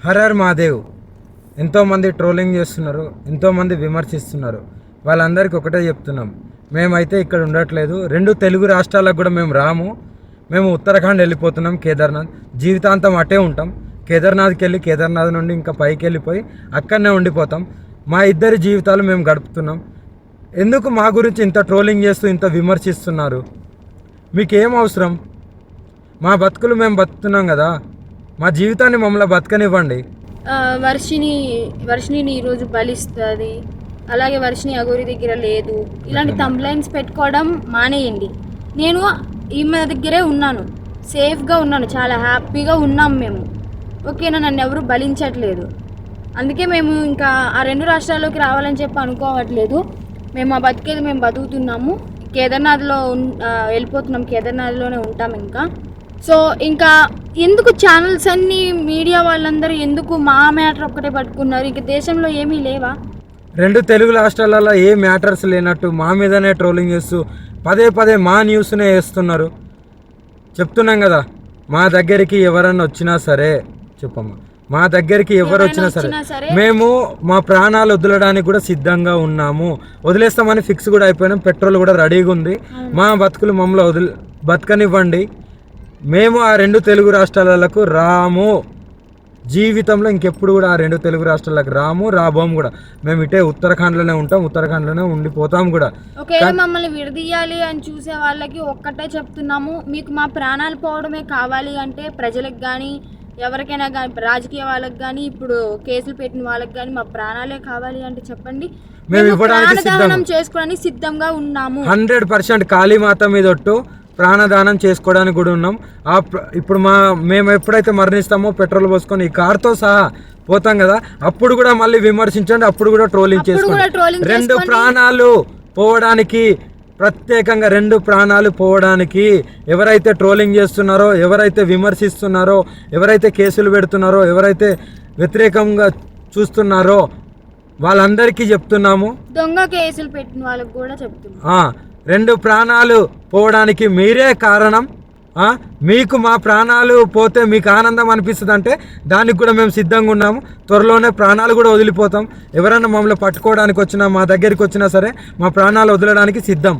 Her her Mahadev. ఎంతోమంది trolling చేస్తున్నారు, ఎంతోమంది విమర్శిస్తున్నారు. వాళ్ళందరికీ ఒకటే చెప్తున్నాం, మేమైతే ఇక్కడ ఉండట్లేదు. 2 తెలుగు రాష్ట్రాలకు కూడా మేము రాము. మేము ఉత్తరాఖండ్ వెళ్ళిపోతున్నాం, కేదార్నాథ్. జీవితాంతం అటే ఉంటాం. కేదార్నాథ్కి వెళ్ళి కేదార్నాథ్ నుండి ఇంకా పైకి వెళ్ళిపోయి అక్కడనే ఉండిపోతాం. మా ఇద్దరి జీవితాలు మేము గడుపుతున్నాం. ఎందుకు మా గురించి ఇంత ట్రోలింగ్ చేస్తూ ఇంత విమర్శిస్తున్నారు? మీకేం అవసరం? మా బతుకులు మేము బతుకుతున్నాం కదా, మా జీవితాన్ని మమ్మల్ని బతకనివ్వండి. వర్షిని ఈరోజు బలిస్తుంది, అలాగే వర్షిని అఘోరి దగ్గర లేదు, ఇలాంటి కంప్లైంట్స్ పెట్టుకోవడం మానేయండి. నేను ఈమె దగ్గరే ఉన్నాను, సేఫ్గా ఉన్నాను, చాలా హ్యాపీగా ఉన్నాం మేము. ఓకేనా? నన్ను ఎవరు బలించట్లేదు. అందుకే మేము ఇంకా ఆ 2 రాష్ట్రాల్లోకి రావాలని చెప్పి అనుకోవట్లేదు. మేము ఆ బతికేది మేము బతుకుతున్నాము. కేదార్నాథ్లో వెళ్ళిపోతున్నాం, కేదార్నాథ్లోనే ఉంటాం ఇంకా. సో ఇంకా ఎందుకు ఛానల్స్ అన్నీ, మీడియా వాళ్ళందరూ ఎందుకు మా మ్యాటర్ ఒక్కటే పట్టుకున్నారు? ఇంక దేశంలో ఏమీ లేవా? 2 తెలుగు రాష్ట్రాలలో ఏ మ్యాటర్స్ లేనట్టు మా మీదనే ట్రోలింగ్ చేస్తూ పదే మా న్యూస్నే వేస్తున్నారు. చెప్తున్నాం కదా, మా దగ్గరికి ఎవరన్నా వచ్చినా సరే, చెప్పమ్మా, మా దగ్గరికి ఎవరు వచ్చినా సరే మేము మా ప్రాణాలు వదలడానికి కూడా సిద్ధంగా ఉన్నాము. వదిలేస్తామని ఫిక్స్ కూడా అయిపోయినాం. పెట్రోల్ కూడా రెడీగా ఉంది. మా బతుకులు మమ్మల్ని బతకనివ్వండి. మేము ఆ 2 తెలుగు రాష్ట్రాలకు రాము. జీవితంలో ఇంకెప్పుడు కూడా ఆ 2 తెలుగు రాష్ట్రాలకు రాబోము కూడా. మేము ఇటే ఉత్తరాఖండ్లోనే ఉంటాం, ఉత్తరాఖండ్లోనే ఉండిపోతాం కూడా. ఒకవేళ మమ్మల్ని విడదీయాలి అని చూసే వాళ్ళకి ఒక్కటే చెప్తున్నాము, మీకు మా ప్రాణాలు పోవడమే కావాలి అంటే ప్రజలకు కానీ ఎవరికైనా కానీ, రాజకీయ వాళ్ళకి కానీ, ఇప్పుడు కేసులు పెట్టిన వాళ్ళకి కానీ మా ప్రాణాలే కావాలి అంటే చెప్పండి. మేము ఇవ్వడానికి చేసుకోవడానికి సిద్ధంగా ఉన్నాము. 100% కాళీమాత మీద ఒట్టు ప్రాణదానం చేసుకోవడానికి కూడా ఉన్నాం. ఇప్పుడు మేము ఎప్పుడైతే మరణిస్తామో పెట్రోల్ పోసుకొని ఈ కార్తో సహా పోతాం కదా, అప్పుడు కూడా మళ్ళీ విమర్శించండి, అప్పుడు కూడా ట్రోలింగ్ చేసుకోండి. 2 ప్రాణాలు పోవడానికి, ప్రత్యేకంగా 2 ప్రాణాలు పోవడానికి ఎవరైతే ట్రోలింగ్ చేస్తున్నారో, ఎవరైతే విమర్శిస్తున్నారో, ఎవరైతే కేసులు పెడుతున్నారో, ఎవరైతే వ్యతిరేకంగా చూస్తున్నారో వాళ్ళందరికీ చెప్తున్నాము. దొంగ కేసులు పెట్టిన వాళ్ళకి కూడా చెప్తున్నాము, 2 ప్రాణాలు పోవడానికి మీరే కారణం. మీకు మా ప్రాణాలు పోతే మీకు ఆనందం అనిపిస్తుంది అంటే దానికి కూడా మేము సిద్ధంగా ఉన్నాము. త్వరలోనే ప్రాణాలు కూడా వదిలిపోతాం. ఎవరైనా మమ్మల్ని పట్టుకోవడానికి వచ్చినా, మా దగ్గరికి వచ్చినా సరే మా ప్రాణాలు వదలడానికి సిద్ధం.